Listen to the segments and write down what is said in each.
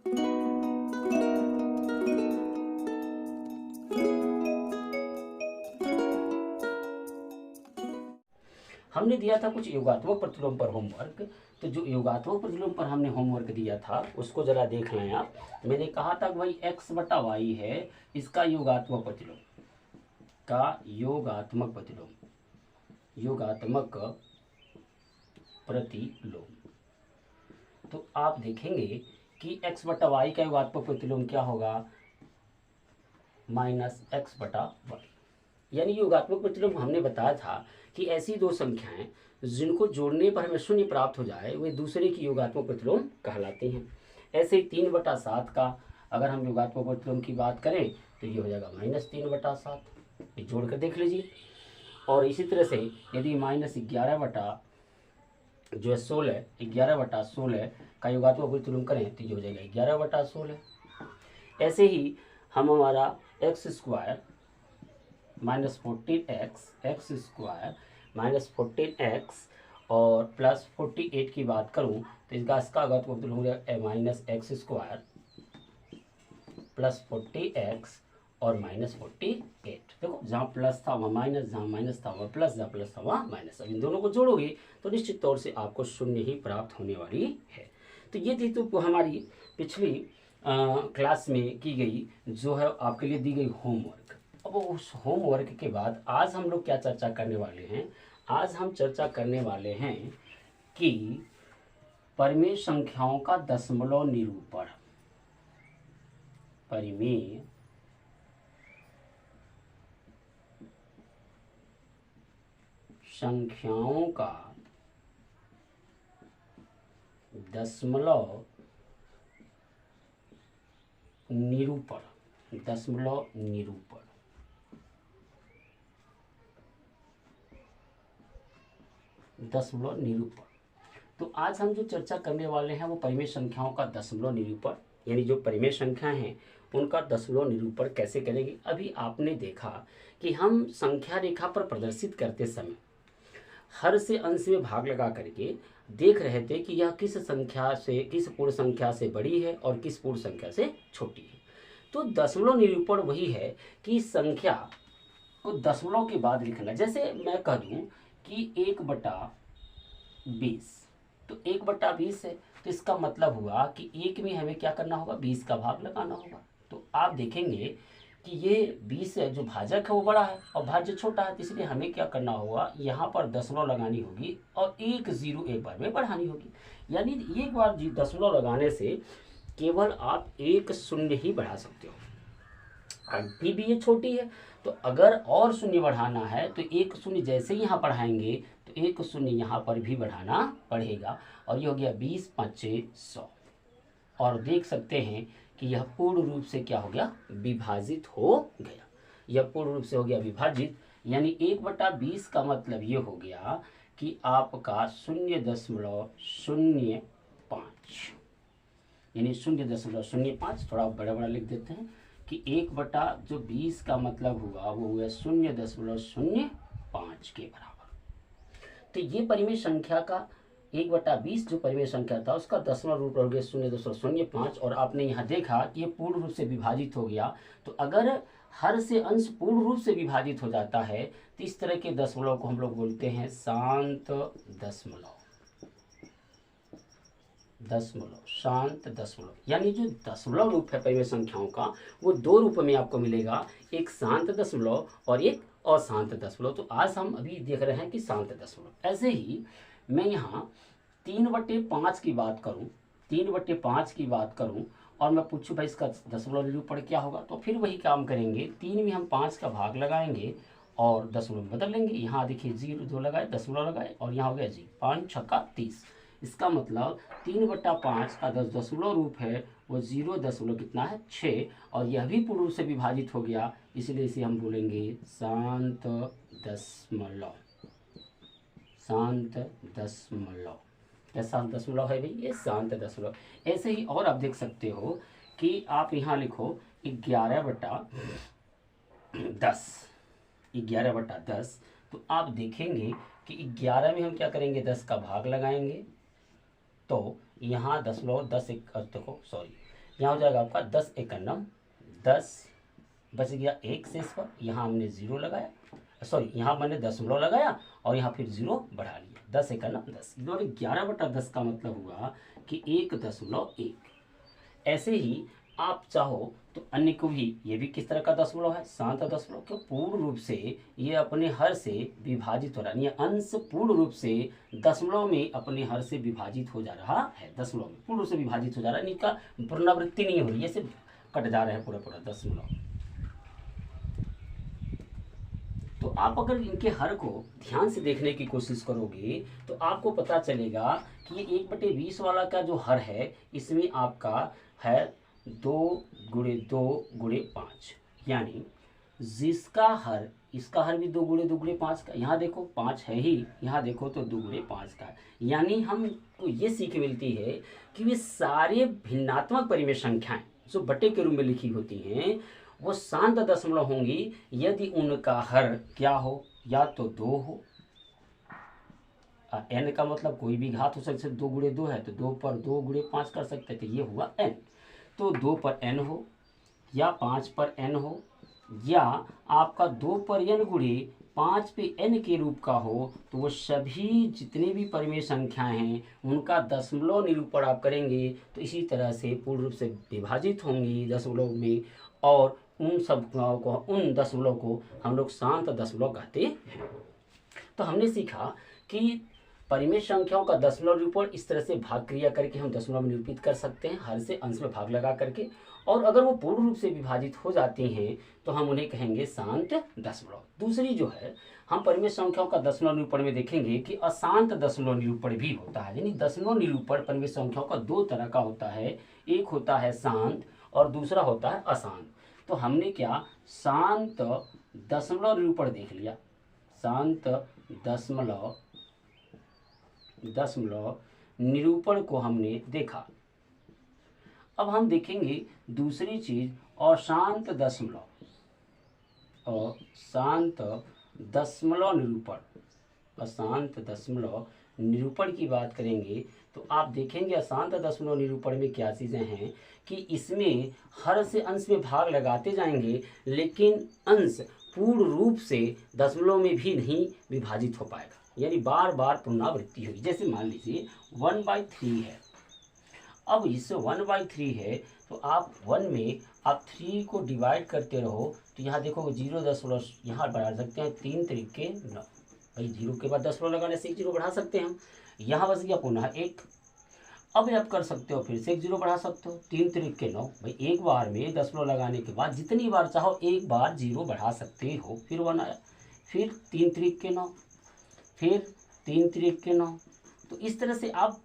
हमने दिया था कुछ योगात्मक प्रतिलोम पर होमवर्क। तो जो योगात्मक प्रतिलोम पर हमने होमवर्क दिया था उसको जरा देख लें आप। मैंने कहा था कि भाई x बटा वाई है, इसका योगात्मक प्रतिलोम तो आप देखेंगे कि x बटा वाई का योगात्मक प्रतिलोम क्या होगा, माइनस एक्स बटा वाई। यानी योगात्मक प्रतिलोम हमने बताया था कि ऐसी दो संख्याएं जिनको जोड़ने पर हमें शून्य प्राप्त हो जाए वे दूसरे की योगात्मक प्रतिलोम कहलाती हैं। ऐसे ही 3/7 का अगर हम योगात्मक प्रतिलोम की बात करें तो ये हो जाएगा -3/7, ये जोड़ कर देख लीजिए। और इसी तरह से यदि -11/16 का योगात्मक प्रतिलोम करें तो ये हो जाएगा 11/16। ऐसे ही हम हमारा x² -14x और +48 की बात करूं तो इसका योगात्मक प्रतिलोम हो जाएगा -x² +40x और -48। देखो जहाँ प्लस था वहाँ माइनस, जहाँ माइनस था वहाँ प्लस, जहाँ प्लस था वहाँ माइनस। अब इन दोनों को जोड़ोगे तो निश्चित तौर से आपको शून्य ही प्राप्त होने वाली है। तो ये थी तो हमारी पिछली क्लास में की गई जो है आपके लिए दी गई होमवर्क। अब उस होमवर्क के बाद आज हम लोग क्या चर्चा करने वाले हैं, आज हम चर्चा करने वाले हैं कि परिमेय संख्याओं का दशमलव निरूपण। परिमेय संख्याओं का दशमलव निरूपण। तो आज हम जो चर्चा करने वाले हैं वो परिमेय संख्याओं का दशमलव निरूपण, यानी जो परिमेय संख्या हैं उनका दशमलव निरूपण कैसे करेंगे। अभी आपने देखा कि हम संख्या रेखा पर प्रदर्शित करते समय हर से अंश में भाग लगा करके देख रहे थे कि यह किस पूर्ण संख्या से बड़ी है और किस पूर्ण संख्या से छोटी है। तो दशमलव निरूपण वही है कि संख्या को दशमलव के बाद लिखना। जैसे मैं कह दूं कि 1/20, तो 1/20 है तो इसका मतलब हुआ कि 1 में हमें क्या करना होगा, 20 का भाग लगाना होगा। तो आप देखेंगे कि ये 20 है, जो भाजक है वो बड़ा है और भाज्य छोटा है, तो इसलिए हमें क्या करना होगा, यहाँ पर दशमलव लगानी होगी और एक 0 एक बार में बढ़ानी होगी। यानी एक बार दशमलव लगाने से केवल आप एक शून्य ही बढ़ा सकते हो। अभी भी ये छोटी है तो अगर और शून्य बढ़ाना है तो एक शून्य जैसे ही यहाँ बढ़ाएंगे तो एक शून्य यहाँ पर भी बढ़ाना पड़ेगा। और ये हो गया 20×5 100। और देख सकते हैं कि यह पूर्ण रूप से क्या हो गया, विभाजित हो गया। यह पूर्ण रूप से हो गया विभाजित, यानी 1/20 का मतलब ये हो गया कि आपका 0.05, यानी 0.05। थोड़ा बड़ा बड़ा लिख देते हैं कि 1/20 का मतलब हुआ वो हुआ 0.05 के बराबर। तो ये परिमेय संख्या का 1/20 जो परिमेय संख्या था उसका दशमलव रूप हो गया 0.05। और आपने यहाँ देखा कि ये पूर्ण रूप से विभाजित हो गया। तो अगर हर से अंश पूर्ण रूप से विभाजित हो जाता है तो इस तरह के दशमलव को हम लोग बोलते हैं शांत दशमलव। शांत दशमलव, यानी जो दशमलव रूप है परिमेय संख्याओं का वो दो रूप में आपको मिलेगा, एक शांत दशमलव और एक अशांत दशमलव। तो आज हम अभी देख रहे हैं कि शांत दशमलव। ऐसे ही मैं यहाँ 3/5 की बात करूँ, 3/5 की बात करूँ और मैं पूछूँ भाई इसका दशमलव निरूपण क्या होगा, तो फिर वही काम करेंगे। 3 में हम 5 का भाग लगाएंगे और दशमलव बदल लेंगे। यहाँ देखिए 0 लगाए, दशमलव लगाए और यहाँ हो गया 5 छक्का 30। इसका मतलब 3/5 का 10 दशमलव रूप है वो 0 दशमलव कितना है 6, और यह भी पूर्ण रूप से विभाजित हो गया, इसलिए इसे हम बोलेंगे शांत दशमलव। शांत दशमलव, क्या शांत दशमलव है भाई, ये शांत दशमलव। ऐसे ही और आप देख सकते हो कि आप यहाँ लिखो 11/10, 11/10। तो आप देखेंगे कि 11 में हम क्या करेंगे, 10 का भाग लगाएंगे। तो यहाँ दशमलव 10 एक देखो सॉरी यहाँ हो जाएगा आपका 10 एकन्नम 10, बच गया एक शेष पर, यहाँ हमने जीरो लगाया, सॉरी यहाँ मैंने दशमलव लगाया और यहाँ फिर जीरो बढ़ा लिया, 10 एकन्नम 10, 11/10 का मतलब हुआ कि 1.1। ऐसे ही आप चाहो तो अन्य को भी, ये भी किस तरह का दशमलव है, शांत दशमलव, क्यों पूर्ण रूप से ये अपने हर से विभाजित हो रहा है, ये अंश पूर्ण रूप से दशमलव में अपने हर से विभाजित हो जा रहा है, दशमलव में पूर्ण रूप से विभाजित हो जा रहा है, इनका पुनरावृत्ति नहीं हो रही है, सिर्फ कट जा रहे हैं पूरा पूरा दशमलव। तो आप अगर इनके हर को ध्यान से देखने की कोशिश करोगे तो आपको पता चलेगा कि ये 1/20 वाला का जो हर है इसमें आपका है 2 × 2 × 5, यानी जिसका हर, इसका हर भी 2 × 2 × 5 का, यहाँ देखो 5 है ही, यहाँ देखो तो 2 × 5 का, यानी हमको ये सीख मिलती है कि वे सारे भिन्नात्मक परिमेय संख्याएं जो बटे के रूप में लिखी होती हैं वो शांत दशमलव होंगी यदि उनका हर क्या हो, या तो 2 हो, n का मतलब कोई भी घात हो सकते, 2 × 2 है तो 2 पर 2 × 5 कर सकते, तो ये हुआ n, तो 2 पर n हो या 5 पर n हो या आपका 2 पर n × 5 पे n के रूप का हो, तो वो सभी जितने भी परिमेय संख्याएं हैं उनका दशमलव निरूपण आप करेंगे तो इसी तरह से पूर्ण रूप से विभाजित होंगी दशमलव में, और उन सब को, उन दशमलव को हम लोग शांत दशमलव कहते हैं। तो हमने सीखा कि परिमेय संख्याओं का दशमलव निरूपण इस तरह से भाग क्रिया करके हम दशमलव में निरूपित कर सकते हैं, हर से अंश में भाग लगा करके, और अगर वो पूर्ण रूप से विभाजित हो जाती हैं तो हम उन्हें कहेंगे शांत दशमलव। दूसरी जो है, हम परिमेय संख्याओं का दशमलव निरूपण में देखेंगे कि अशांत दशमलव निरूपण भी होता है, यानी दशमलव निरूपण परिमेय संख्याओं का 2 तरह का होता है, एक होता है शांत और दूसरा होता है अशांत। तो हमने क्या शांत दशमलव निरूपण देख लिया, शांत दशमलव निरूपण को हमने देखा। अब हम देखेंगे दूसरी चीज अशांत दशमलव, अशांत दशमलव निरूपण। अशांत दशमलव निरूपण की बात करेंगे तो आप देखेंगे अशांत दशमलव निरूपण में क्या चीज़ें हैं कि इसमें हर से अंश में भाग लगाते जाएंगे लेकिन अंश पूर्ण रूप से दशमलव में भी नहीं विभाजित हो पाएगा, यानी बार बार पुनरावृत्ति होगी। जैसे मान लीजिए 1/3 है, अब इससे 1/3 है तो आप 1 में आप 3 को डिवाइड करते रहो तो यहाँ देखो 0 यहाँ बढ़ा सकते हैं, 3 तरीके 9, भाई 0 के बाद दशमलव लगाने से 1 0 बढ़ा सकते हैं हम, यहाँ बच गया पुनः 1, अब आप कर सकते हो फिर से 1 0 बढ़ा सकते हो, 3 तरीके 9, भाई एक बार में दशमलव लगाने के बाद जितनी बार चाहो एक बार 0 बढ़ा सकते हो, फिर 1 आया, फिर 3 तरीके 9, फिर 3 तरीके 9, तो इस तरह से आप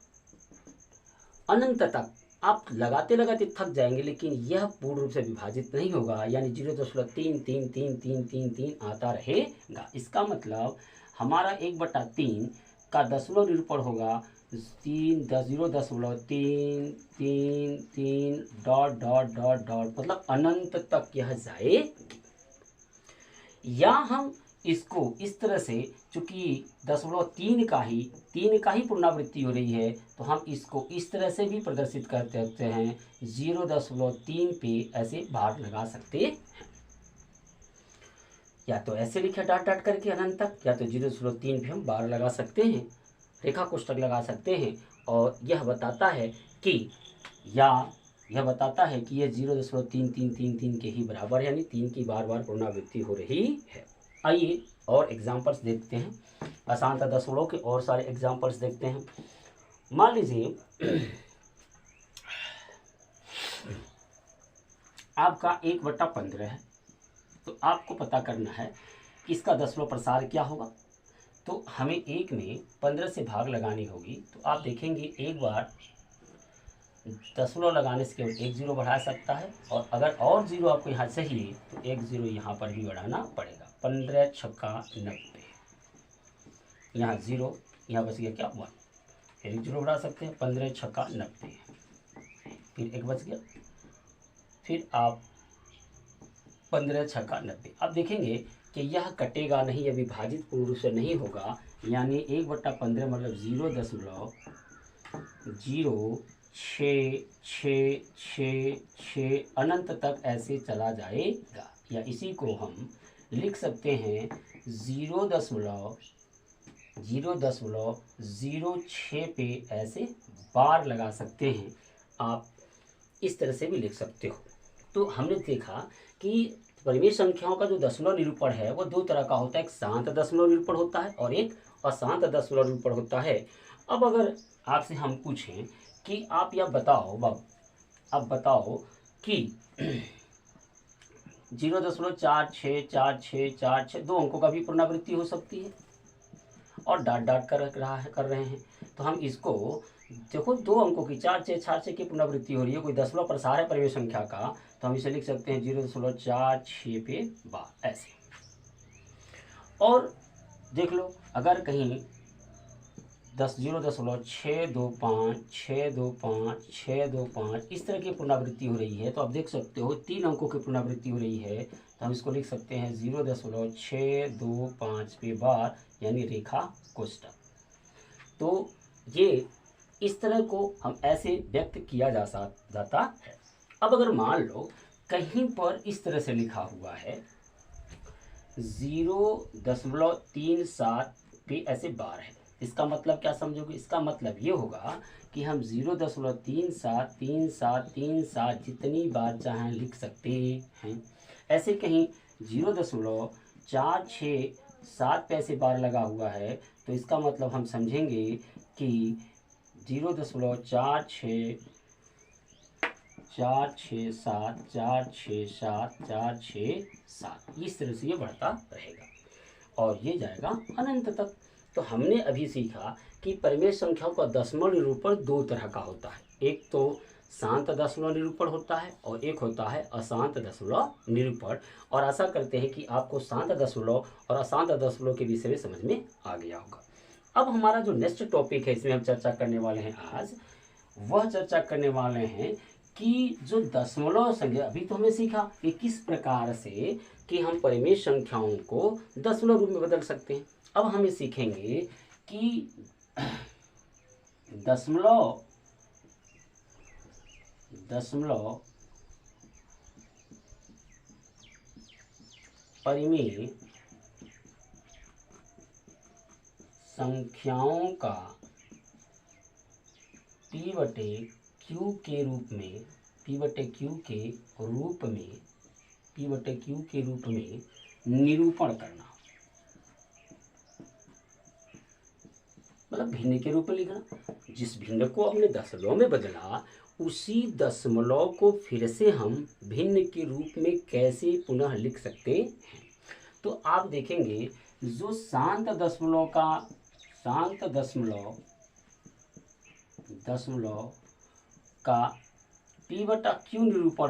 अनंत तक आप लगाते लगाते थक जाएंगे लेकिन यह पूर्ण रूप से विभाजित नहीं होगा, यानी 0.33333 आता रहेगा। इसका मतलब हमारा 1/3 का दशमलव निरूपण होगा 0.333 डॉट डॉट डॉट डॉट, मतलब अनंत तक यह जाएगी। या हम इसको इस तरह से, चूंकि 0.3 का ही पुनरावृत्ति हो रही है तो हम इसको इस तरह से भी प्रदर्शित करते हैं, 0.3 पे ऐसे भाग लगा सकते हैं, या तो ऐसे लिखे डाट डाट करके अनंत तक, या तो 0.3 पे हम बार लगा सकते हैं, रेखा कोष्ठक लगा सकते हैं, और यह बताता है कि ये 0.3333 के ही बराबर है, यानी 3 की बार बार पुनरावृत्ति हो रही है। आइए और एग्जाम्पल्स देखते हैं, अशांत दशमलव के और सारे एग्जाम्पल्स देखते हैं। मान लीजिए आपका 1/15 है, तो आपको पता करना है कि इसका दशमलव प्रसार क्या होगा। तो हमें 1 में 15 से भाग लगानी होगी, तो आप देखेंगे एक बार दशमलव लगाने से केवल 1 0 बढ़ा सकता है, और अगर और 0 आपको यहाँ चाहिए तो 1 0 यहाँ पर भी बढ़ाना पड़ेगा। 15 छक्का 90, यहाँ 0, यहाँ बच गया क्या 1, फिर 1 0 बढ़ा सकते हैं, 15 छक्का 90, फिर 1 बच गया, फिर आप 15 छक्का 90। अब देखेंगे कि यह कटेगा नहीं, यह विभाजित पूर्ण रूप से नहीं होगा, यानी 1/15 मतलब 0.0 6 6 6 6 अनंत तक ऐसे चला जाएगा। या इसी को हम लिख सकते हैं 0.06 पे ऐसे बार लगा सकते हैं। आप इस तरह से भी लिख सकते हो। तो हमने देखा कि परिमेय संख्याओं का जो दशमलव निरूपण है वो दो तरह का होता है, एक शांत दशमलव निरूपण होता है और एक अशांत दशमलव निरूपण होता है। अब अगर आपसे हम पूछें कि आप यह बताओ अब बताओ कि 0.464646 दो अंकों का भी पुनरावृत्ति हो सकती है और डाट कर रहे हैं। तो हम इसको देखो, दो अंकों की 4 6 4 6 की पुनरावृत्ति हो रही है, कोई दशमलव प्रसार है परिमेय संख्या का, तो हम इसे लिख सकते हैं 0.46 पे बार ऐसे। और देख लो, अगर कहीं 0.625 इस तरह की पुनरावृत्ति हो रही है, तो आप देख सकते हो 3 अंकों की पुनरावृत्ति हो रही है, तो हम इसको लिख सकते हैं 0.625 पे बार, यानी रेखा कोष्ठक। तो ये इस तरह को हम ऐसे व्यक्त किया जाता है। अब अगर मान लो कहीं पर इस तरह से लिखा हुआ है 0.37 पे ऐसे बार है, इसका मतलब क्या समझोगे? इसका मतलब ये होगा कि हम 0.373737 जितनी बार चाहें लिख सकते हैं। ऐसे कहीं 0.467 पे ऐसे बार लगा हुआ है, तो इसका मतलब हम समझेंगे कि 0.467467467467 इस तरह से ये बढ़ता रहेगा और ये जाएगा अनंत तक। तो हमने अभी सीखा कि परिमेय संख्याओं का दशमलव निरूपण दो तरह का होता है, एक तो शांत दशमलव निरूपण होता है और एक होता है अशांत दशमलव निरूपण। और आशा करते हैं कि आपको शांत दशमलव और अशांत दशमलव के विषय में समझ में आ गया होगा। अब हमारा जो नेक्स्ट टॉपिक है, इसमें हम चर्चा करने वाले हैं आज, वह चर्चा करने वाले हैं कि जो दशमलव संख्या, अभी तो हमने सीखा कि किस प्रकार से कि हम परिमेय संख्याओं को दशमलव रूप में बदल सकते हैं। अब हम ये सीखेंगे कि दशमलव परिमेय संख्याओं का P/Q के रूप में निरूपण करना, मतलब भिन्न के रूप में लिखना। जिस भिन्न को हमने दशमलव में बदला, उसी दशमलव को फिर से हम भिन्न के रूप में कैसे पुनः लिख सकते हैं। तो आप देखेंगे जो शांत दशमलव का P/Q निरूपण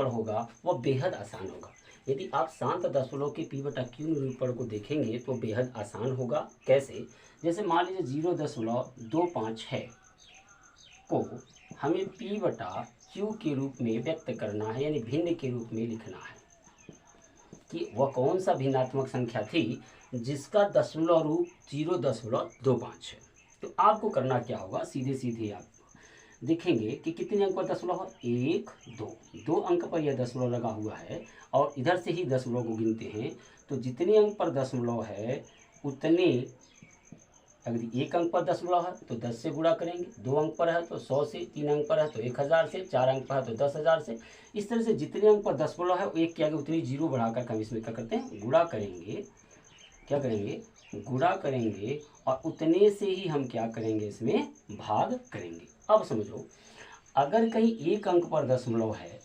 होगा, वह बेहद आसान होगा। यदि आप शांत दशमलव के P/Q निरूपण को देखेंगे तो बेहद आसान होगा। कैसे? जैसे मान लीजिए 0.25 है को हमें P/Q के रूप में व्यक्त करना है, यानी भिन्न के रूप में लिखना है कि वह कौन सा भिन्नात्मक संख्या थी जिसका दशमलव रूप 0.25 है। तो आपको करना क्या होगा, सीधे आप देखेंगे कि कितने अंक पर दशमलव है, 1 2 दो अंक पर यह दशमलव लगा हुआ है और इधर से ही दशमलव को गिनते हैं। तो जितने अंक पर दशमलव है उतने, अगर 1 अंक पर दशमलव है तो 10 से गुणा करेंगे, 2 अंक पर है तो 100 से, 3 अंक पर है तो 1000 से, 4 अंक पर है तो 10,000 से। इस तरह से जितने अंक पर दशमलव है एक के आगे उतनी जीरो बढ़ाकर हम इसमें क्या करते हैं, गुणा करेंगे। क्या करेंगे? गुणा करेंगे और उतने से ही हम क्या करेंगे, इसमें भाग करेंगे। अब समझो, अगर कहीं 1 अंक पर दशमलव है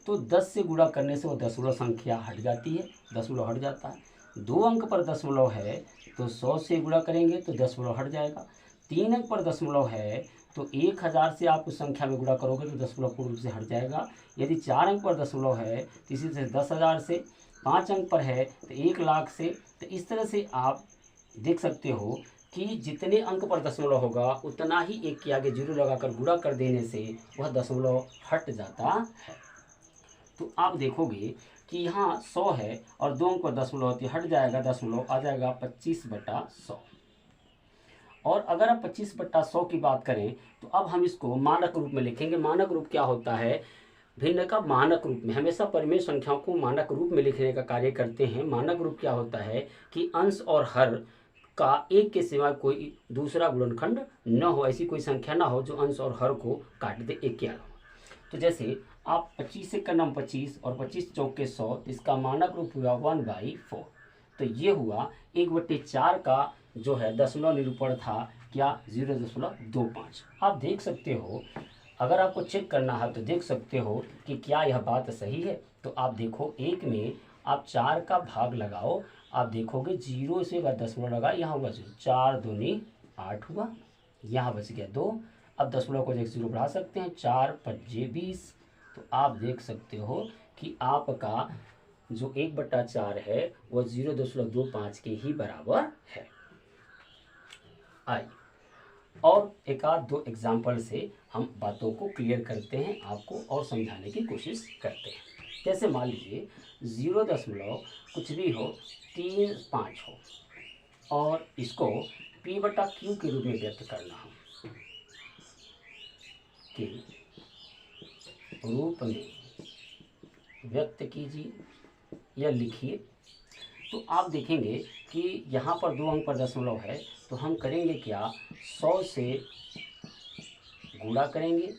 तो 10 से गुणा करने से वो दशमलव संख्या हट जाती है, दशमलव हट जाता है। 2 अंक पर दशमलव है तो 100 से गुणा करेंगे तो दशमलव हट जाएगा। 3 अंक पर दशमलव है तो 1000 से आप उस संख्या में गुणा करोगे तो दशमलव पूर्ण रूप से हट जाएगा। यदि 4 अंक पर दशमलव है तो इसी से 10,000 से, 5 अंक पर है तो 1,00,000 से। तो इस तरह से आप देख सकते हो कि जितने अंक पर दशमलव होगा उतना ही एक के आगे जीरो लगाकर गुणा कर देने से वह दशमलव हट जाता है। तो आप देखोगे कि यहाँ 100 है और 2 अंक पर दशमलव होती है, हट जाएगा दशमलव, आ जाएगा 25/100। और अगर आप 25/100 की बात करें तो अब हम इसको मानक रूप में लिखेंगे। मानक रूप क्या होता है? भिन्न का मानक रूप में, हमेशा परिमेय संख्याओं को मानक रूप में लिखने का कार्य करते हैं। मानक रूप क्या होता है कि अंश और हर का एक के सिवा कोई दूसरा गुणनखंड न हो, ऐसी कोई संख्या ना हो जो अंश और हर को काट दे एक के अलावा। तो जैसे आप 25 से करना 25 और 25 चौक के 100, इसका मानक रूप हुआ 1/4। तो ये हुआ 1/4 का जो है दशमलव निरूपण था क्या? 0.25। आप देख सकते हो, अगर आपको चेक करना है तो देख सकते हो कि क्या यह बात सही है। तो आप देखो, एक में आप 4 का भाग लगाओ, आप देखोगे 0 से दशमलव लगा, यहाँ हुआ 4 दूनी 8 हुआ, यहाँ बच गया 2। अब दशमलव को 0 बढ़ा सकते हैं, 4 5 20। तो आप देख सकते हो कि आपका जो 1/4 है वो 0.25 के ही बराबर है। आइए और एक आध दो एग्जाम्पल से हम बातों को क्लियर करते हैं, आपको और समझाने की कोशिश करते हैं। जैसे मान लीजिए 0 दशमलव कुछ भी हो 35 हो और इसको P/Q के रूप में व्यक्त करना हो, के रूप में व्यक्त कीजिए या लिखिए। तो आप देखेंगे कि यहाँ पर 2 अंक पर दशमलव है, तो हम करेंगे क्या? 100 से गुणा करेंगे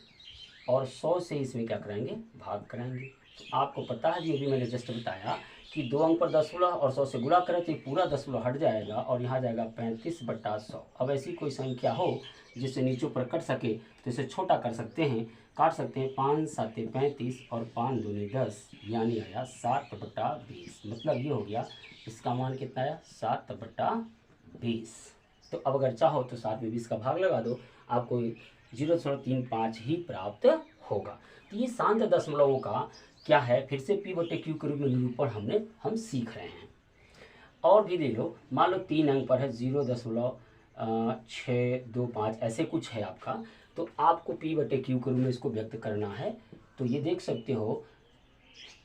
और 100 से इसमें क्या कराएंगे? भाग कराएंगे। तो आपको पता है, जो भी मैंने जस्ट बताया कि 2 अंक पर दशमलव और 100 से गुणा करें तो पूरा दशमलव हट जाएगा और यहाँ जाएगा 35/100। अब ऐसी कोई संख्या हो जिससे नीचे ऊपर कट सके तो इसे छोटा कर सकते हैं, काट सकते हैं। 5 7 35 और 5 दूनी 10, यानी आया 7/20। मतलब ये हो गया, इसका मान कितना आया? 7/20। तो अब अगर चाहो तो 7 में 20 का भाग लगा दो, आपको 0.35 ही प्राप्त होगा। तो ये शांत दशमलवों का क्या है, फिर से P/Q के रूप में निरूपण हम सीख रहे हैं। और भी ले लो, मान लो 3 अंक पर है 0.625 ऐसे कुछ है आपका, तो आपको P/Q के रूप में इसको व्यक्त करना है। तो ये देख सकते हो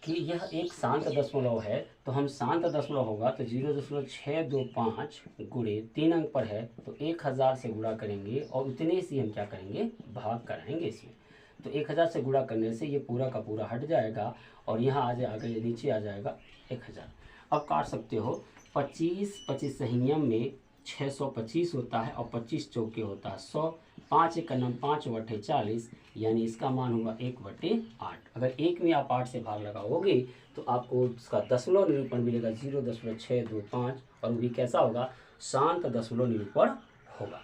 कि यह एक शांत दशमलव है, तो हम शांत दशमलव होगा तो 0.625 गुणे 3 अंक पर है तो 1000 से गुणा करेंगे और उतने से हम क्या करेंगे? भाग कराएंगे इसमें। तो 1000 से गुणा करने से ये पूरा का पूरा हट जाएगा और यहाँ आ जाएगा, ये नीचे आ जाएगा 1000। अब काट सकते हो, 25 25 संहियम में 625 होता है और 25 चौके होता है 100। 5 एक का नाम 5/40, यानी इसका मान होगा 1/8। अगर एक में आप 8 से भाग लगाओगे तो आपको उसका दशमलव निरूपण मिलेगा 0.625 और वो भी कैसा होगा? शांत दशमलव निरूपण होगा।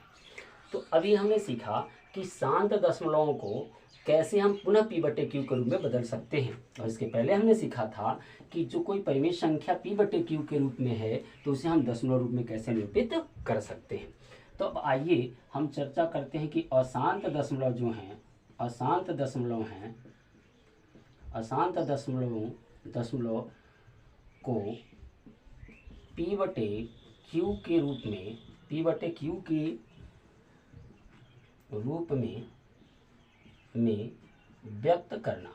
तो अभी हमने सीखा कि शांत दशमलवों को कैसे हम पुनः P/Q के रूप में बदल सकते हैं। और इसके पहले हमने सीखा था कि जो कोई परिमेय संख्या P/Q के रूप में है तो उसे हम दशमलव रूप में कैसे निरूपित कर सकते हैं। तो अब आइए हम चर्चा करते हैं कि अशांत दशमलव जो हैं, अशांत दशमलव को P/Q के रूप में व्यक्त करना,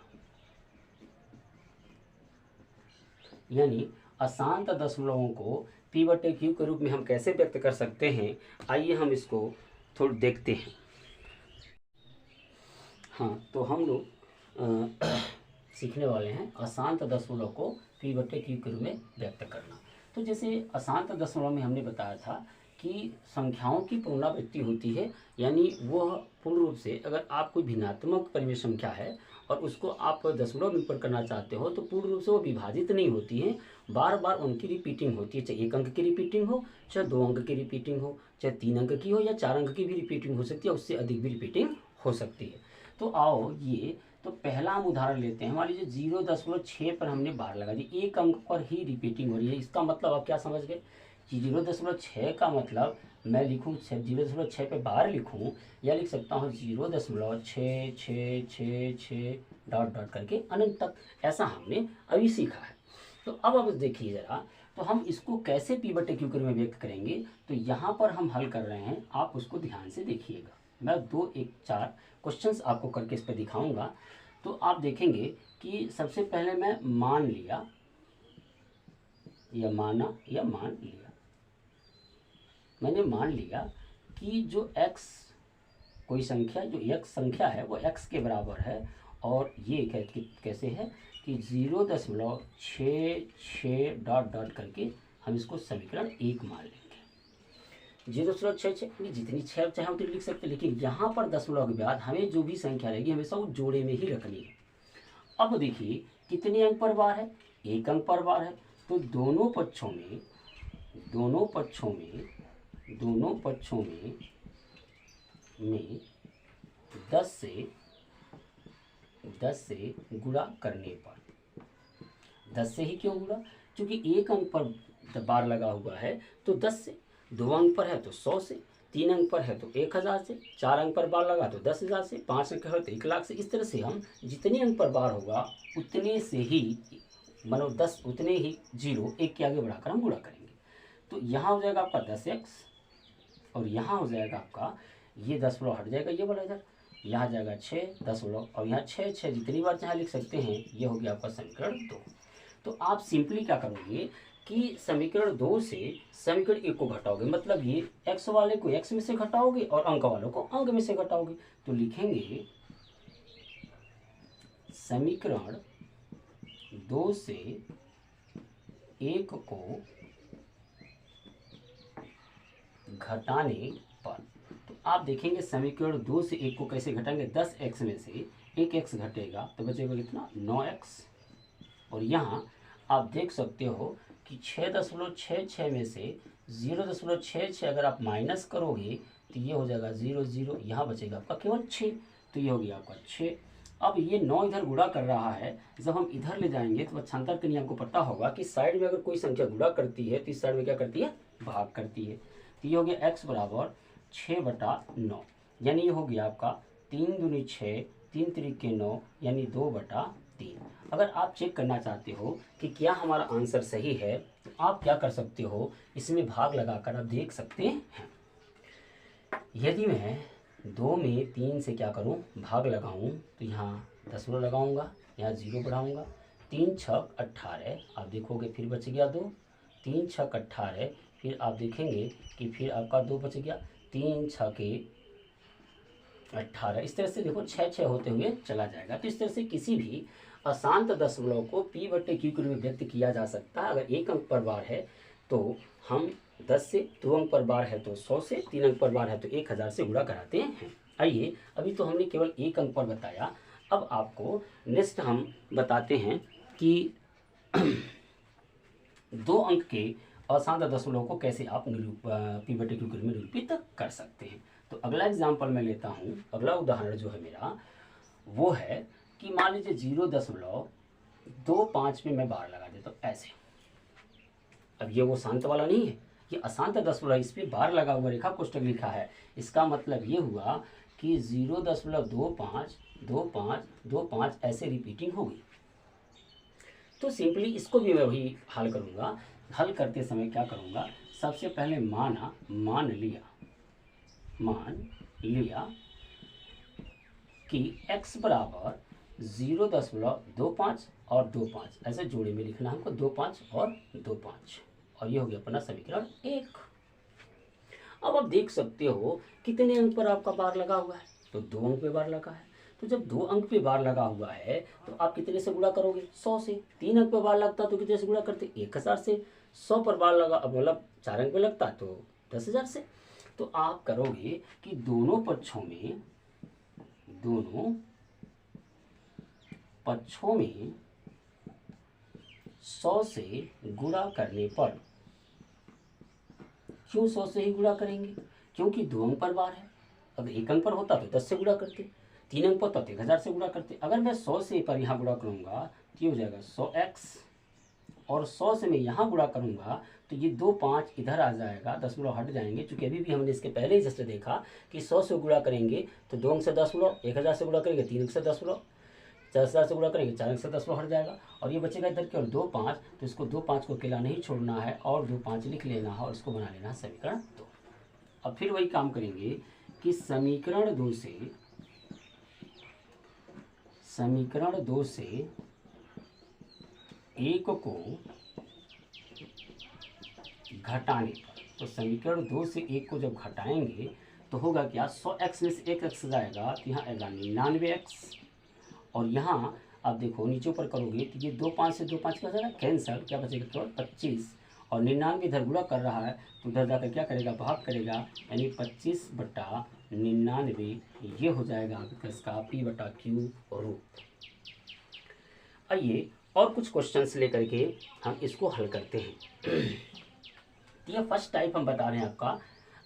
यानी अशांत दशमलवों को P/Q के रूप में हम कैसे व्यक्त कर सकते हैं, आइए हम इसको थोड़ा देखते हैं। हाँ, तो हम लोग सीखने वाले हैं अशांत दशमलव को P/Q के रूप में व्यक्त करना। तो जैसे अशांत दशमलव में हमने बताया था कि संख्याओं की पुनरावृत्ति होती है, यानी वह पूर्ण रूप से, अगर आप कोई भिन्नात्मक परिमेय संख्या है और उसको आप दशमलव निरूपण करना चाहते हो तो पूर्ण रूप से वो विभाजित नहीं होती है, बार बार उनकी रिपीटिंग होती है। चाहे 1 अंक की रिपीटिंग हो, चाहे 2 अंक की रिपीटिंग हो, चाहे 3 अंक की हो या 4 अंक की भी रिपीटिंग हो सकती है, उससे अधिक भी रिपीटिंग हो सकती है। तो आओ ये, तो पहला हम उदाहरण लेते हैं। मान लीजिए 0.6 पर हमने बार लगा दी, 1 अंक पर ही रिपीटिंग हो रही है। इसका मतलब आप क्या समझ गए कि 0.6 का मतलब मैं लिखूँ 0.6 पे बार लिखूँ, या लिख सकता हूँ 0.66666 डॉट डॉट करके अनंत तक। ऐसा हमने अभी सीखा है। तो अब देखिए ज़रा, तो हम इसको कैसे P/Q के रूप में व्यक्त करेंगे। तो यहाँ पर हम हल कर रहे हैं, आप उसको ध्यान से देखिएगा। मैं 2 1 4 क्वेश्चंस आपको करके इस पर दिखाऊंगा। तो आप देखेंगे कि सबसे पहले मैं मान लिया या माना या मान लिया, मैंने मान लिया कि जो x कोई संख्या, जो x संख्या है वो x के बराबर है, और ये कैसे है कि 0.66 डॉट डॉट करके हम इसको समीकरण 1 मान लेंगे। 0.66 जितनी छः चाहे उतनी लिख सकते हैं, लेकिन यहाँ पर दशमलव के बाद हमें जो भी संख्या रहेगी हमेशा वो जोड़े में ही रखनी है। अब देखिए कितने अंक पर बार है, 1 अंक पर बार है, तो दोनों पक्षों में 10 से गुणा करने पर, 10 से ही क्यों गुणा, क्योंकि 1 अंक पर बार लगा हुआ है तो 10 से, 2 अंक पर है तो 100 से, 3 अंक पर है तो 1000 से, 4 अंक पर बार लगा तो 10,000 से, 5 अंक है तो 1,00,000 से। इस तरह से हम जितने अंक पर बार होगा उतने से ही, मतलब 10 उतने ही 0 1 के आगे बढ़ाकर हम गुणा करेंगे। तो यहाँ हो जाएगा आपका 10x, और यहाँ हो जाएगा आपका, ये दशमलव हट जाएगा ये वाला इधर, यहाँ जाएगा 6 दशमलव, और यहाँ 6 जितनी बार चाहे लिख सकते हैं। ये हो गया आपका समीकरण 2। तो आप सिंपली क्या करोगे कि समीकरण 2 से समीकरण 1 को घटाओगे, मतलब ये x वाले को x में से घटाओगे और अंक वालों को अंक में से घटाओगे। तो लिखेंगे समीकरण 2 से 1 को घटाने पर, तो आप देखेंगे समीकरण 2 से 1 को कैसे घटाएंगे। 10x में से 1x घटेगा तो बचेगा कितना, 9x। और यहाँ आप देख सकते हो कि 6.66 में से 0.66 अगर आप माइनस करोगे तो ये हो जाएगा 0 0, यहाँ बचेगा आपका केवल 6, तो ये हो गया आपका 6। अब ये 9 इधर गुणा कर रहा है, जब हम इधर ले जाएंगे तो पक्षांतर के नियम को पता होगा कि साइड में अगर कोई संख्या गुणा करती है तो इस साइड में क्या करती है, भाग करती है। तो ये हो गया x बराबर 6/9, यानी ये हो गया आपका 3 दूनी 6, 3 त्रिके 9, यानी 2/3। अगर आप चेक करना चाहते हो कि क्या हमारा आंसर सही है तो आप क्या कर सकते हो, इसमें भाग लगाकर आप देख सकते हैं। यदि मैं 2 में 3 से क्या करूं, भाग लगाऊं, तो यहाँ दशमलव लगाऊंगा, यहाँ 0 बढ़ाऊंगा, 3 छक 18, आप देखोगे फिर बच गया 2, 3 छक 18, फिर आप देखेंगे कि फिर आपका 2 बच गया, 3 छके 18। इस तरह से देखो 6 होते हुए चला जाएगा। तो इस तरह से किसी भी अशांत दशमलव को p/q के रूप में व्यक्त किया जा सकता है। अगर 1 अंक पर बार है तो हम 10 से, 2 अंक पर बार है तो 100 से, 3 अंक पर बार है तो 1000 से गुणा कराते हैं। आइए, अभी तो हमने केवल 1 अंक पर बताया, अब आपको नेक्स्ट हम बताते हैं कि 2 अंक के अशांत दशमलव को कैसे आप p/q के रूप में निरूपित कर सकते हैं। तो अगला एग्जाम्पल मैं लेता हूँ, अगला उदाहरण जो है मेरा वो है कि मान लीजिए 0.25 में मैं बार लगा देता हूँ ऐसे। अब ये वो शांत वाला नहीं है, ये अशांत दशमलव, इस पर बार लगा हुआ रेखा कोष्ठक लिखा है। इसका मतलब ये हुआ कि 0.25 ऐसे रिपीटिंग होगी। तो सिंपली इसको भी मैं वही हल करूँगा। हल करते समय क्या करूँगा, सबसे पहले मान लिया कि x बराबर 0.25 और 2,5 ऐसे जोड़े में लिखना हमको, 2,5 और 2,5, और ये हो गया अपना समीकरण 1। अब आप देख सकते हो कितने अंक पर आपका बार लगा हुआ है, तो 2 अंक पे बार लगा है। तो जब 2 अंक पे बार लगा हुआ है तो आप कितने से गुणा करोगे, 100 से। 3 अंक पे बार लगता तो कितने से गुणा करते, 1000 से। 100 पर बार लगा, अब मतलब 4 अंक पे लगता तो 10,000 से। तो आप करोगे कि दोनों पक्षों में 100 से गुणा करने पर, क्यों 100 से ही गुणा करेंगे, क्योंकि 2 अंक पर बार है। अगर 1 अंक पर होता तो 10 से गुणा करते, 3 अंक पर होता तो 1000 से गुणा करते। अगर मैं 100 से पर यहाँ गुणा करूँगा तो ये हो जाएगा 100x, और 100 से मैं यहाँ गुणा करूँगा तो ये 2,5 इधर आ जाएगा, दशमलव हट जाएंगे। चूँकि अभी भी हमने इसके पहले ही जस्ट देखा कि 100 से गुणा करेंगे तो 2 अंक से दशमलव, 1000 से गुणा करेंगे 3 अंक से दशमलव, 10,000 से गुणा करेंगे 4 अंक से दशमलव हट जाएगा, और ये बचेगा इधर केवल 2,5। तो इसको 2,5 को अकेला नहीं छोड़ना है और 2,5 लिख लेना है और इसको बना लेना है समीकरण 2। अब फिर वही काम करेंगे कि समीकरण 2 से 1 को घटाने पर, तो समीकरण 2 से 1 को जब घटाएंगे तो होगा क्या, 100x में से 1x जाएगा तो यहाँ आएगा 99x, और यहाँ आप देखो नीचे ऊपर करोगे तो ये 2 5 से 2 5 क्या हो जाएगा कैंसल, क्या बचेगा केवल 25, और 99 इधर गुणा कर रहा है तो उधर जाकर क्या करेगा, भाग करेगा, यानी 25/99 ये हो जाएगा आपका इसका P/Q रूप। आइए और कुछ क्वेश्चंस लेकर के हम इसको हल करते हैं। यह फर्स्ट टाइप हम बता रहे हैं आपका।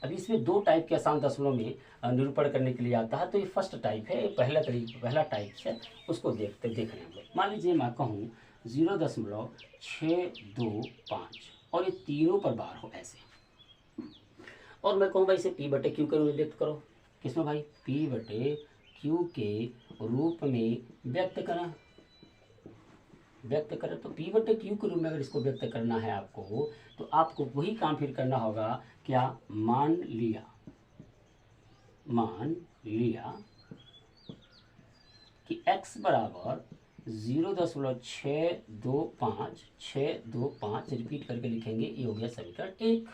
अभी इसमें 2 टाइप के आसान दशमलव में निरूपण करने के लिए आता है, तो ये फर्स्ट टाइप है, पहला टाइप है, उसको देख रहे हैं हम लोग। मान लीजिए मैं कहूँ 0.625 और ये तीनों पर बार हो ऐसे, और मैं कहूँ भाई इसे P/Q के रूप में व्यक्त करो। किसमें भाई, P/Q के रूप में व्यक्त करें, तो P/Q के रूप में अगर इसको व्यक्त करना है आपको, तो आपको वही काम फिर करना होगा, क्या, मान लिया कि x बराबर 0.625 रिपीट करके लिखेंगे, ये हो गया समीकरण 1।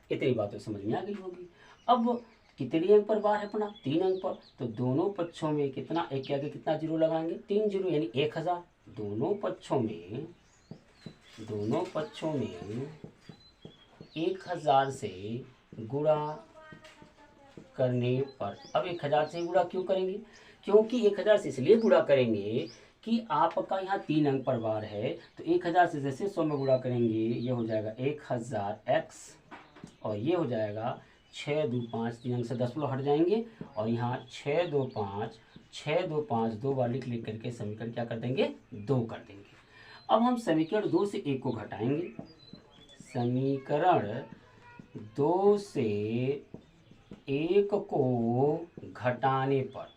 इतनी बात तो समझ में आ गई होगी। अब कितने अंक पर बार है अपना, 3 अंक पर, तो दोनों पक्षों में कितना, एक के आगे कितना जीरो लगाएंगे, 3 जीरो, यानी 1000। दोनों पक्षों में 1000 से गुणा करने पर, अब 1000 से गुणा क्यों करेंगे, क्योंकि 1000 से इसलिए गुणा करेंगे कि आपका यहाँ 3 अंक पर बार है, तो 1000 से जैसे 100 में गुणा करेंगे, ये हो जाएगा 1000x, और ये हो जाएगा 6 2 5, 3 अंक से 10 हट जाएंगे, और यहाँ 6 2 5 2 बार लिख करके समीकरण क्या कर देंगे, 2 कर देंगे। अब हम समीकरण 2 से 1 को घटाएंगे, समीकरण 2 से 1 को घटाने पर,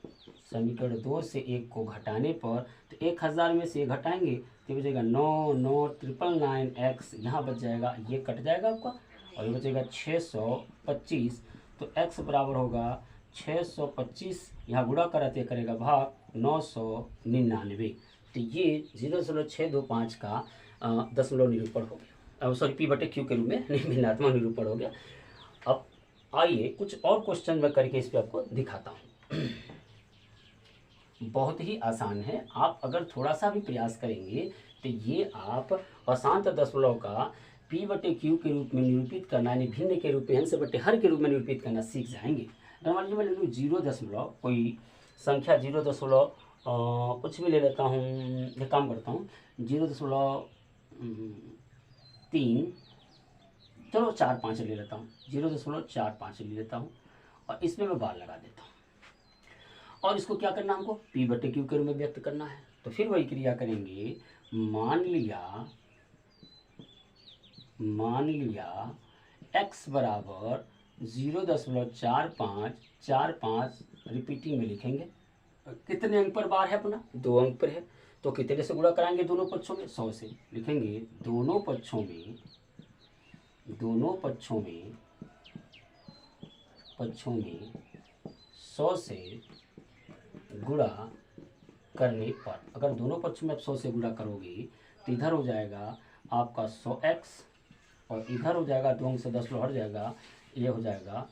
समीकरण 2 से 1 को घटाने पर, तो 1000 में से ये घटाएंगे तो बचेगा 9 9 999x, यहाँ बच जाएगा, ये कट जाएगा आपका, और ये बचेगा 625, तो x बराबर होगा 625, यहाँ गुणा कराते करेगा भाग 999, तो ये 0.625 का दशमलव निरूपण हो गया, सॉरी P/Q के रूप में भिन्नात्मक निरूपण हो गया। अब आइए कुछ और क्वेश्चन मैं करके इस पर आपको दिखाता हूँ। बहुत ही आसान है, आप अगर थोड़ा सा भी प्रयास करेंगे तो ये आप अशांत दशमलव का P/Q के रूप में निरूपित करना, यानी भिन्न के रूप में, अंश बटे हर के रूप में निरूपित करना सीख जाएंगे। मान लीजिए मैं ले लूँ 0 कोई संख्या 0 कुछ भी ले लेता हूँ, एक काम करता हूँ 0.3, चलो 4 5 ले लेता हूँ, 0.45 ले लेता हूँ, और इसमें मैं बार लगा देता हूँ, और इसको क्या करना, हमको P/Q के रूप में व्यक्त करना है। तो फिर वही क्रिया करेंगे, मान लिया x बराबर 0.4545 रिपीटिंग में लिखेंगे। कितने अंक पर बार है अपना, 2 अंक पर है, तो कितने से गुणा कराएंगे, दोनों पक्षों में 100 से लिखेंगे, दोनों पक्षों में 100 से गुणा करने पर, अगर दोनों पक्षों में आप 100 से गुणा करोगे तो इधर हो जाएगा आपका 100x, और इधर हो जाएगा 2 अंक से 10 हट जाएगा, ये हो जाएगा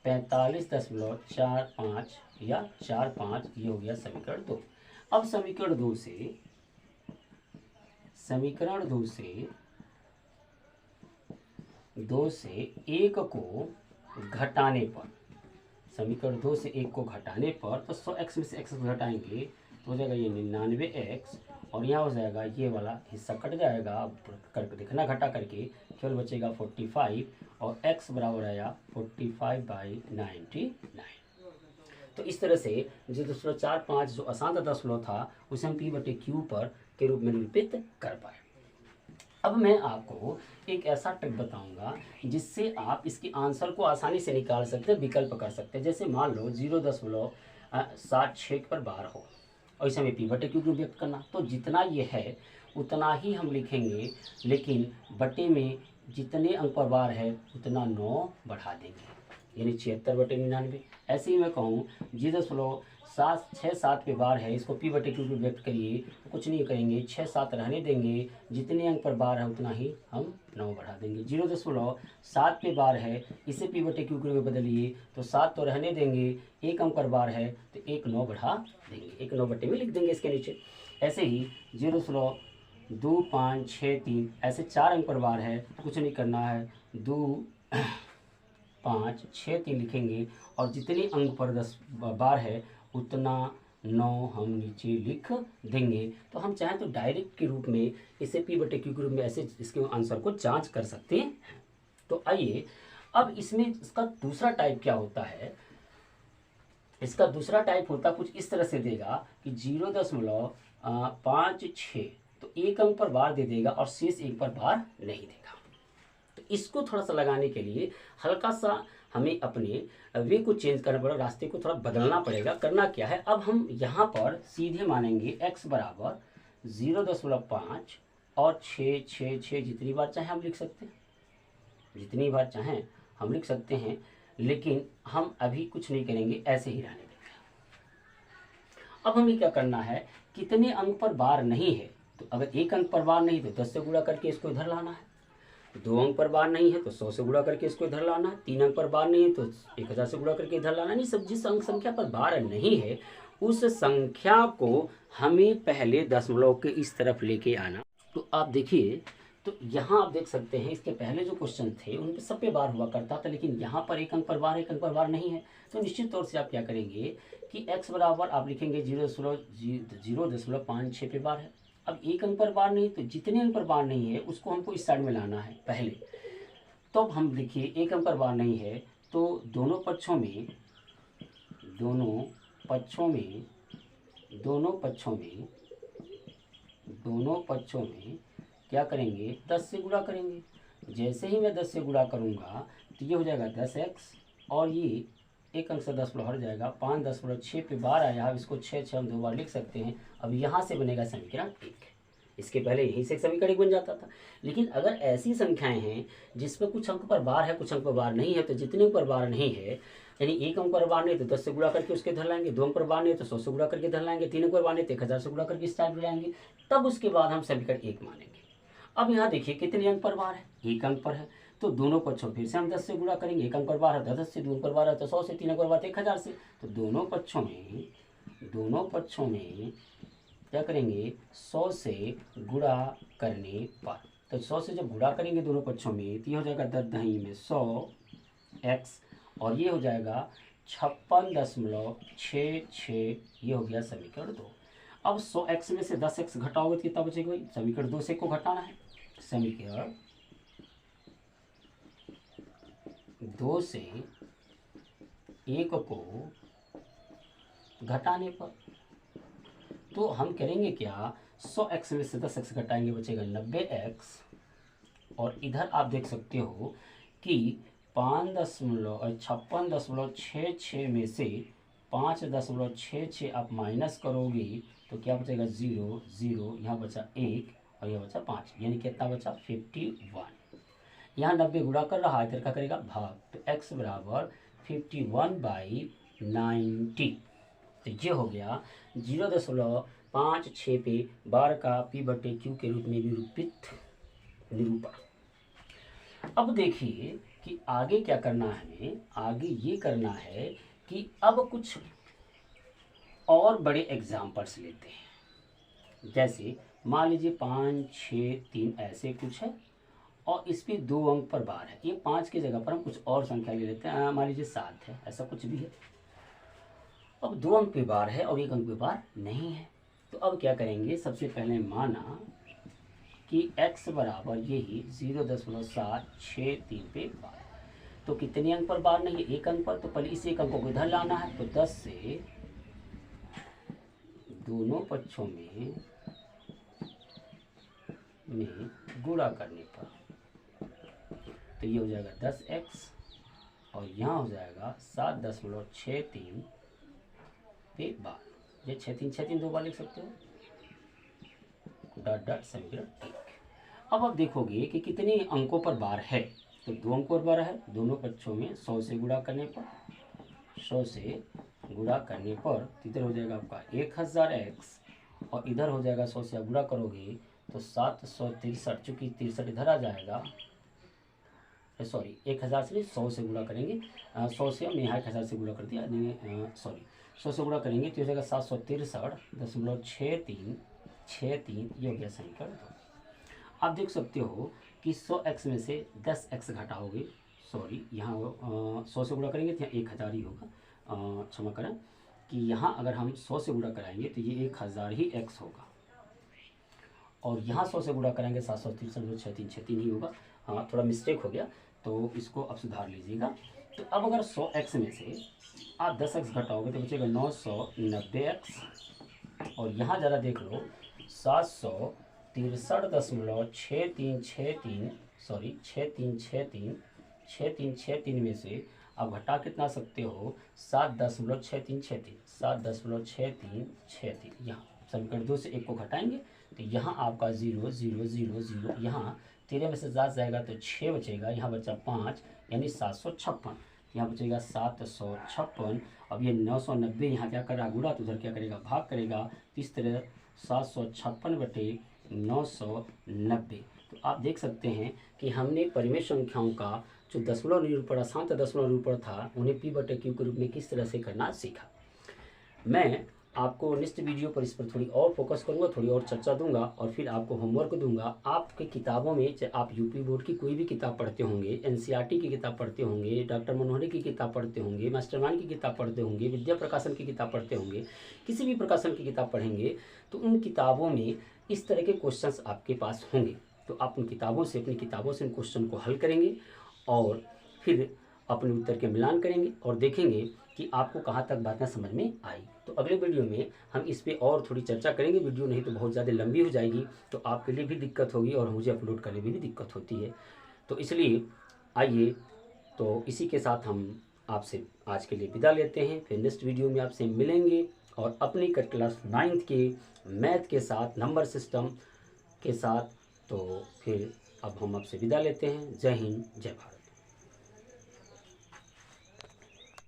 45.45 या 45, ये हो गया समीकरण 2। अब समीकरण 2 से 1 को घटाने पर, समीकरण 2 से 1 को घटाने पर, तो 100x में से x को घटाएंगे तो हो जाएगा ये 99x, और यहाँ हो जाएगा ये वाला हिस्सा कट जाएगा, करके देखना घटा करके, केवल बचेगा 45, और x बराबर आया 45/99। तो इस तरह से 0.45 जो अशांत दशमलव था उसे हम P/Q पर के रूप में निरूपित कर पाए। अब मैं आपको एक ऐसा ट्रिक बताऊंगा जिससे आप इसके आंसर को आसानी से निकाल सकते हैं, विकल्प कर सकते हैं। जैसे मान लो 0.76 पर बार हो और इसे हमें P/Q को व्यक्त करना, तो जितना ये है उतना ही हम लिखेंगे, लेकिन बटे में जितने अंक पर बार है उतना 9 बढ़ा देंगे, यानी 76/99। ऐसे ही मैं कहूँ 0.76 6 7 पे बार है, इसको p बटे q पे व्यक्त करिए तो कुछ नहीं करेंगे, 6 7 रहने देंगे, जितने अंक पर बार है उतना ही हम 9 बढ़ा देंगे। 0.7 पे बार है, इसे p बटे q में बदलिए तो 7 तो रहने देंगे, 1 अंक पर बार है तो 1 9 बढ़ा देंगे, 1 9 बटे में लिख देंगे इसके नीचे। ऐसे ही 0.2 5 6 3 ऐसे 4 अंक पर बार है तो कुछ नहीं करना है, 2 5 6 3 लिखेंगे और जितने अंक पर 10 बार है उतना 9 हम नीचे लिख देंगे। तो हम चाहें तो डायरेक्ट के रूप में इसे p बटे q के रूप में ऐसे इसके आंसर को जांच कर सकते हैं। तो आइए अब इसमें इसका दूसरा टाइप क्या होता है। इसका दूसरा टाइप होता कुछ इस तरह से देगा कि 0.56 तो 1 अंक पर बार दे देगा और शेष 1 पर बार नहीं देगा। तो इसको थोड़ा सा लगाने के लिए हल्का सा हमें अपने वे को चेंज करना पड़ेगा, रास्ते को थोड़ा बदलना पड़ेगा। करना क्या है, अब हम यहाँ पर सीधे मानेंगे x बराबर 0.5 और 6 6 6 जितनी बार चाहें हम लिख सकते हैं, जितनी बार चाहें हम लिख सकते हैं, लेकिन हम अभी कुछ नहीं करेंगे, ऐसे ही रहने देंगे। अब हमें क्या करना है, कितने अंक पर बार नहीं है, तो अगर 1 अंक पर बार नहीं तो 10 से गुणा करके इसको इधर लाना है, 2 अंक पर बार नहीं है तो 100 से गुणा करके इसको इधर लाना है, 3 अंक पर बार नहीं है तो 1000 से गुणा करके इधर लाना। नहीं, सब जिस अंक संख्या पर बार नहीं है उस संख्या को हमें पहले दशमलव के इस तरफ लेके आना। तो आप देखिए, तो यहाँ आप देख सकते हैं इसके पहले जो क्वेश्चन थे उन पे सब पे बार हुआ करता था, लेकिन यहाँ पर 1 अंक पर बार 1 अंक पर बार नहीं है। तो निश्चित तौर से आप क्या करेंगे कि x बराबर आप लिखेंगे 0.56 पे बार है। अब 1 अंक पर बार नहीं तो जितने अंक पर बार नहीं है उसको हमको इस साइड में लाना है पहले। तो अब हम देखिए 1 अंक पर बार नहीं है तो दोनों पक्षों में क्या करेंगे, 10 से गुणा करेंगे। जैसे ही मैं 10 से गुणा करूँगा तो ये हो जाएगा 10x और ये 1 अंक से 10 हट जाएगा, 5.6 पे बार आया। अब इसको 6 हम 2 बार लिख सकते हैं। अब यहाँ से बनेगा समीकरण 1। इसके पहले यहीं से समीकरण 1 बन जाता था। लेकिन अगर ऐसी संख्याएं हैं जिसमें कुछ अंक पर बार है कुछ अंक पर बार नहीं है, तो जितने अंक पर बार नहीं है, यानी 1 अंक पर बार नहीं तो 10 से गुणा करके उसके धर लाएंगे, 2 अंक पर बार नहीं तो 100 से गुणा करके धर लाएंगे, 3 अंक पर बार नहीं तो 1000 से गुणा करके इस टाइप लाएंगे। तब उसके बाद हम समीकरण 1 मानेंगे। अब यहाँ देखिए कितने अंक पर बार है, 1 अंक पर है, तो दोनों पक्षों फिर से हम 10 से गुणा करेंगे। 1 अंक पर बार है तो 10 से, 2 अंक पर बार है तो 100 से, 3 अंक पर बार है तो 1000 से। तो दोनों पक्षों में क्या करेंगे, 100 से गुणा करने पर, तो 100 से जब गुणा करेंगे दोनों पक्षों में तो ये हो जाएगा 10 दही में 100x और ये हो जाएगा 56.66, ये हो गया समीकरण 2। अब 100x में से 10x घटाओगे तो कितना बचेगा भाई, समीकरण 2 से को घटाना है, समीकरण 2 से 1 को घटाने पर तो हम करेंगे क्या, 100x में से 10x घटाएंगे बचेगा 90x और इधर आप देख सकते हो कि 56.66 में से 5.66 आप माइनस करोगे तो क्या बचेगा 0 0, यहाँ बचा 1 और यहाँ बचा 5, यानी कितना बचा 51। यहाँ 90 गुणा कर रहा है, इधर का करेगा भाग, तो x बराबर 51/90। तो ये हो गया 0.56 पे बार का p बटे q के रूप में निरूपण। अब देखिए कि आगे क्या करना है, हमें आगे ये करना है कि अब कुछ और बड़े एग्जाम्पल्स लेते हैं। जैसे मान लीजिए 5 6 3 ऐसे कुछ है और इस पे 2 अंक पर बार है। ये 5 की जगह पर हम कुछ और संख्या ले लेते हैं, मान लीजिए 7 है, ऐसा कुछ भी है। अब 2 अंक पे बार है और 1 अंक पे बार नहीं है। तो अब क्या करेंगे, सबसे पहले माना कि x बराबर यही 0.763 पे बार। तो कितने अंक पर बार नहीं है, 1 अंक पर, तो पहले इस 1 अंक को इधर लाना है। तो 10 से दोनों पक्षों में गुणा करने पर तो ये हो जाएगा 10x और यहाँ हो जाएगा 7.63 पे बार। ये 6 3 2 बार लिख सकते हो, डॉट डॉट समीकरण 1। अब आप देखोगे कि कितने अंकों पर बार है, तो 2 अंकों पर बार है, दोनों पक्षों में 100 से गुणा करने पर 100 से गुणा करने पर तो इधर हो जाएगा आपका 1000x और इधर हो जाएगा 100 से आप गुणा करोगे तो 763, चूँकि 63 इधर आ जाएगा, सॉरी 1000 से 100 से गुणा करेंगे, 100 से हम यहाँ 1000 से गुणा कर दिया, सॉरी 100 से गुणा करेंगे तो हो जाएगा 763.63 ये हो गया समीकरण 2। आप देख सकते हो कि 100x में से 10x घटाओगे, सॉरी यहाँ 100 से गुणा करेंगे तो यहाँ 1000 ही होगा, क्षमा करें कि यहाँ अगर हम 100 से गुणा कराएंगे तो ये 1000 ही x होगा, और यहाँ 100 से गुणा कराएंगे 763.63 ही होगा। हाँ, थोड़ा मिस्टेक हो गया तो इसको अब सुधार लीजिएगा। तो अब अगर 100x में से आप 10x घटाओगे तो बचेगा 990x, और यहाँ ज़रा देख लो 763.6363, सॉरी 6363 में से आप घटा कितना सकते हो 7.6363, यहाँ समीकरण 2 से 1 को घटाएंगे तो यहाँ आपका 0 0 0 0, यहाँ 13 में से 7 जाएगा तो 6 बचेगा, यहाँ बचा 5 यानी 756, यहाँ बचेगा 756। अब ये 990 यहाँ क्या कर रहा है गुणा, तो उधर क्या करेगा भाग करेगा, तो इस तरह 756/990। तो आप देख सकते हैं कि हमने परिमेय संख्याओं का जो दशमलव निरूपण, अशांत दशमलव निरूपण था, उन्हें P/Q के रूप में किस तरह से करना सीखा। मैं आपको नेक्स्ट वीडियो पर इस पर थोड़ी और फोकस करूंगा, थोड़ी और चर्चा दूंगा, और फिर आपको होमवर्क दूंगा। आपके किताबों में, चाहे आप यूपी बोर्ड की कोई भी किताब पढ़ते होंगे, NCERT की किताब पढ़ते होंगे, डॉक्टर मनोहरी की किताब पढ़ते होंगे, मास्टरमाइंड की किताब पढ़ते होंगे, विद्या प्रकाशन की किताब पढ़ते होंगे, किसी भी प्रकाशन की किताब पढ़ेंगे तो उन किताबों में इस तरह के क्वेश्चंस आपके पास होंगे। तो आप उन किताबों से, अपनी किताबों से उन क्वेश्चन को हल करेंगे और फिर अपने उत्तर के मिलान करेंगे और देखेंगे कि आपको कहाँ तक बातें समझ में आई। तो अगले वीडियो में हम इस पे और थोड़ी चर्चा करेंगे, वीडियो नहीं तो बहुत ज़्यादा लंबी हो जाएगी, तो आपके लिए भी दिक्कत होगी और मुझे अपलोड करने में भी दिक्कत होती है। तो इसलिए आइए, तो इसी के साथ हम आपसे आज के लिए विदा लेते हैं। फिर नेक्स्ट वीडियो में आपसे मिलेंगे और अपनी क्लास 9th के मैथ के साथ, नंबर सिस्टम के साथ। तो फिर अब हम आपसे विदा लेते हैं। जय हिंद, जय भारत।